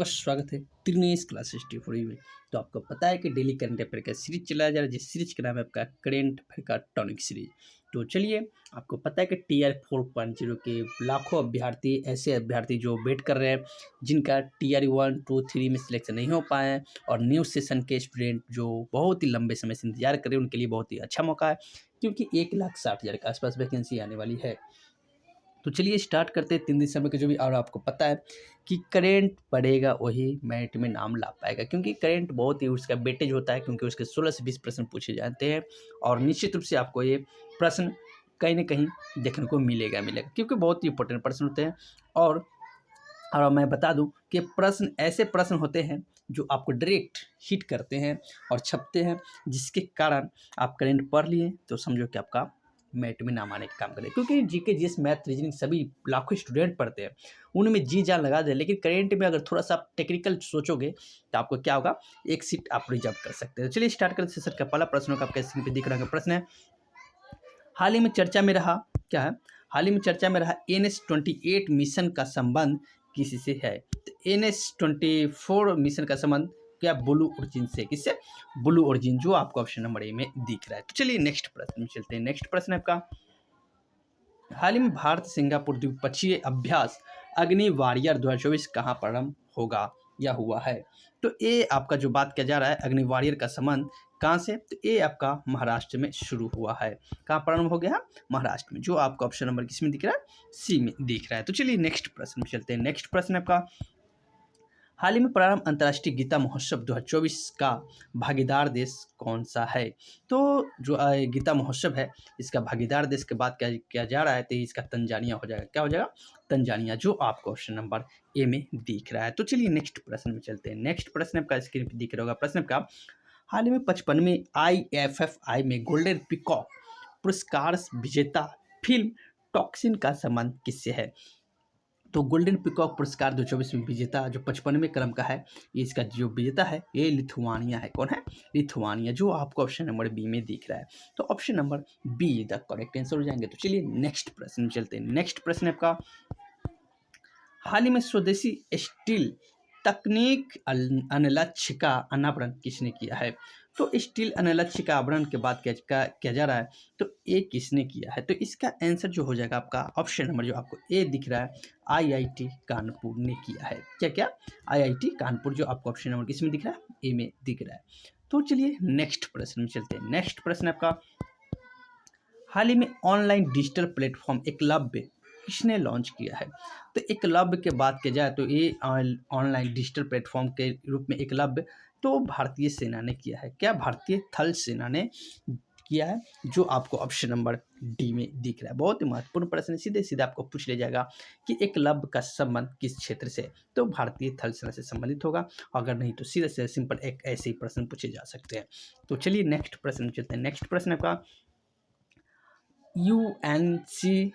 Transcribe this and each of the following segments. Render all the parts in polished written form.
आपका स्वागत है त्रिनेश क्लासेस टी में। तो आपको पता है कि डेली करंट अफेयर का सीरीज चलाया जा रहा है, जिस सीरीज का नाम है आपका करेंट अफेयर का टॉनिक सीरीज। तो चलिए, आपको पता है कि टीआर 4.0 के लाखों अभ्यर्थी, ऐसे अभ्यर्थी जो वेट कर रहे हैं, जिनका टीआर 1, 2, 3 में सिलेक्शन नहीं हो पाए हैं, और न्यू सेशन के स्टूडेंट जो बहुत ही लंबे समय से इंतजार कर रहे हैं, उनके लिए बहुत ही अच्छा मौका है, क्योंकि 1,60,000 के आसपास वैकेंसी आने वाली है। तो चलिए स्टार्ट करते हैं 3 दिसंबर के जो भी। और आपको पता है कि करेंट पढ़ेगा वही मेरिट में नाम ला पाएगा, क्योंकि करेंट बहुत ही उसका वेटेज होता है, क्योंकि उसके 16 से 20 प्रश्न पूछे जाते हैं, और निश्चित रूप से आपको ये प्रश्न कहीं ना कहीं देखने को मिलेगा, क्योंकि बहुत ही इंपॉर्टेंट प्रश्न होते हैं। और मैं बता दूं कि प्रश्न ऐसे प्रश्न होते हैं जो आपको डायरेक्ट हिट करते हैं और छपते हैं, जिसके कारण आप करेंट पढ़ लिए तो समझो कि आपका मैट में नाम आने का काम करे, क्योंकि जीके जीएस मैथ रीजनिंग सभी लाखों स्टूडेंट पढ़ते हैं, उनमें जी जान लगा दे। लेकिन करेंट में अगर थोड़ा सा आप टेक्निकल सोचोगे तो आपको क्या होगा, एक सीट आप रिजर्व कर सकते हैं। तो चलिए स्टार्ट करते हैं। सर का पहला प्रश्न का आपके स्क्रीन पे दिख रहा है प्रश्न है, हाल ही में चर्चा में रहा क्या है, हाल ही में चर्चा में रहा NH-28 मिशन का संबंध किसी से है। तो NH-24 मिशन का संबंध क्या, ब्लू ओरिजिन से। किससे? ब्लू ओरिजिन, जो आपको ऑप्शन नंबर ए में दिख रहा है। तो चलिए नेक्स्ट प्रश्न में चलते हैं। नेक्स्ट प्रश्न है आपका, हाल ही में भारत सिंगापुर द्विपक्षीय अभ्यास अग्नि वॉरियर 2024 कहाँ प्रारंभ होगा या हुआ है। तो ये आपका जो बात किया जा रहा है अग्नि वॉरियर का संबंध कहाँ से, तो ये आपका महाराष्ट्र में शुरू हुआ है। कहाँ प्रारंभ हो गया? महाराष्ट्र में, जो आपका ऑप्शन नंबर किस में दिख रहा है, सी में दिख रहा है। तो चलिए नेक्स्ट प्रश्न में चलते हैं। नेक्स्ट प्रश्न आपका, हाल ही में प्रारंभ अंतर्राष्ट्रीय गीता महोत्सव 2024 का भागीदार देश कौन सा है। तो जो गीता महोत्सव है, इसका भागीदार देश के बात किया जा रहा है, तो इसका तंजानिया हो जाएगा। क्या हो जाएगा? तंजानिया, जो आपको ऑप्शन नंबर ए में दिख रहा है। तो चलिए नेक्स्ट प्रश्न में चलते हैं। नेक्स्ट प्रश्न आपका स्क्रीन पर दिख रहा होगा। प्रश्न आपका, हाल ही में 55वें IFFI में गोल्डन पीकॉक पुरस्कार विजेता फिल्म टॉक्सिन का संबंध किससे है। तो गोल्डन पीकॉक पुरस्कार 2024 में विजेता जो 55वें क्रम का है, ये इसका जो विजेता है ये लिथुआनिया है। कौन है? लिथुआनिया, जो आपको ऑप्शन नंबर बी में दिख रहा है। तो option number be the correct answer हो जाएंगे। तो चलिए नेक्स्ट प्रश्न में चलते हैं। नेक्स्ट प्रश्न आपका, हाल ही में स्वदेशी स्टील तकनीक अनलक्ष्य का अनावरण किसने किया है। तो स्टील अनलक्ष्य का आवरण के बाद किया जा रहा है, तो ए किसने किया है। तो इसका आंसर जो हो जाएगा आपका ऑप्शन नंबर जो आपको ए दिख रहा है, IIT कानपुर ने किया है। क्या क्या? IIT कानपुर, जो आपको ऑप्शन नंबर किस में दिख रहा है, ए में दिख रहा है। तो चलिए नेक्स्ट प्रश्न में चलते हैं। नेक्स्ट प्रश्न आपका, हाल ही में ऑनलाइन डिजिटल प्लेटफॉर्म एकलव्य किसने लॉन्च किया है। तो एकलव्य के बात किया जाए तो ये ऑनलाइन डिजिटल प्लेटफॉर्म के रूप में एकलव्य तो भारतीय सेना ने किया है। क्या? भारतीय थल सेना ने किया है, जो आपको ऑप्शन नंबर डी में दिख रहा है। बहुत ही महत्वपूर्ण प्रश्न, सीधे सीधे आपको पूछ लिया जाएगा कि एकलव्य का संबंध किस क्षेत्र से, तो भारतीय थल सेना से संबंधित होगा। अगर नहीं तो सीधे से सिंपल एक ऐसे ही प्रश्न पूछे जा सकते हैं। तो चलिए नेक्स्ट प्रश्न चलते हैं। नेक्स्ट प्रश्न आपका, UNCCD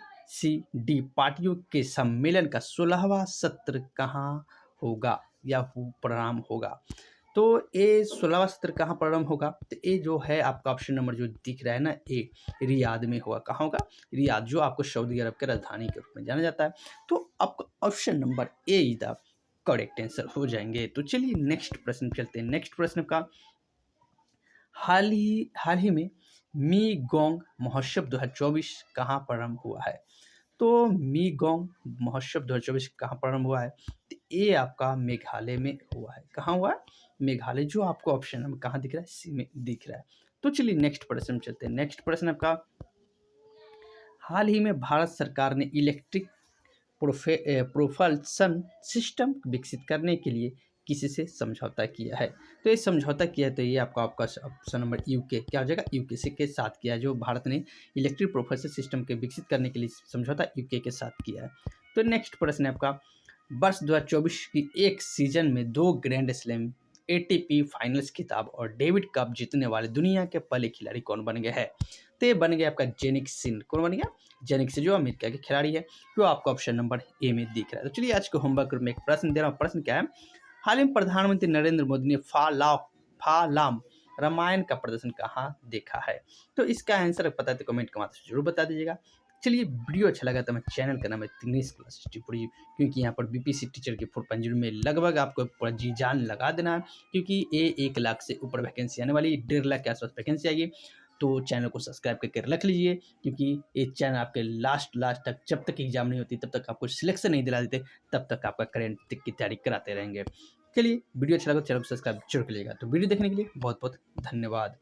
पार्टियों के सम्मेलन का 16वां सत्र कहाँ होगा या प्रारंभ होगा। तो ये 16वां सत्र कहाँ प्रारंभ होगा, तो ये जो है आपका ऑप्शन नंबर जो दिख रहा है ना, ए रियाद में होगा। कहाँ होगा? रियाद, जो आपको सऊदी अरब के राजधानी के रूप में जाना जाता है। तो आपका option number A is the correct answer हो जाएंगे। तो चलिए नेक्स्ट प्रश्न चलते हैं। नेक्स्ट प्रश्न का, हाल ही में मी गोंग महोत्सव 2024 कहाँ प्रारंभ हुआ है। तो मी गोंग महोत्सव 2024 कहाँ प्रारंभ हुआ है, तो ये आपका मेघालय में हुआ है। कहाँ हुआ है? मेघालय, जो आपको ऑप्शन में कहाँ दिख रहा है, सी में दिख रहा है। तो चलिए नेक्स्ट प्रश्न में चलते हैं। नेक्स्ट प्रश्न आपका, हाल ही में भारत सरकार ने इलेक्ट्रिक प्रोपल्शन सिस्टम विकसित करने के लिए किसी से समझौता किया है। तो ये समझौता किया है, तो ये आपका ऑप्शन नंबर यूके, क्या हो जाएगा, यूके के साथ किया है। जो भारत ने इलेक्ट्रिक प्रोपल्शन सिस्टम के विकसित करने के लिए समझौता यूके के साथ किया है। तो नेक्स्ट प्रश्न है आपका, वर्ष 2024 की एक सीजन में 2 ग्रैंड स्लैम, ATP फाइनल्स खिताब और डेविड कप जीतने वाले दुनिया के पहले खिलाड़ी कौन बन गए हैं। तो ये बन गया आपका जेनिक सिन। कौन बन गया? जेनिक सिन, जो अमेरिका के खिलाड़ी है, जो आपका ऑप्शन नंबर ए में दिख रहा है। तो चलिए आज के होमवर्क में एक प्रश्न दे रहा हूँ। प्रश्न क्या है, हाल ही में प्रधानमंत्री नरेंद्र मोदी ने फालाम रामायण का प्रदर्शन कहाँ देखा है। तो इसका आंसर पता है तो कमेंट के माध्यम से जरूर बता दीजिएगा। चलिए वीडियो अच्छा लगा तो मैं चैनल का नाम है दिनेश क्लास फॉर यू, क्योंकि यहाँ पर बीपीएससी टीचर के 4.0 में लगभग आपको पूरा जी जान लगा देना है, क्योंकि ये 1 लाख से ऊपर वैकेंसी आने वाली है, 1.5 लाख के आसपास वैकेंसी आएगी। तो चैनल को सब्सक्राइब करके रख लीजिए, क्योंकि ये चैनल आपके लास्ट तक, जब तक एग्जाम नहीं होती तब तक आपको सिलेक्शन नहीं दिला देते, तब तक आपका करेंट की तैयारी कराते रहेंगे। चलिए वीडियो अच्छा लगा तो चैनल को सब्सक्राइब जरूर करिएगा। तो वीडियो देखने के लिए बहुत बहुत धन्यवाद।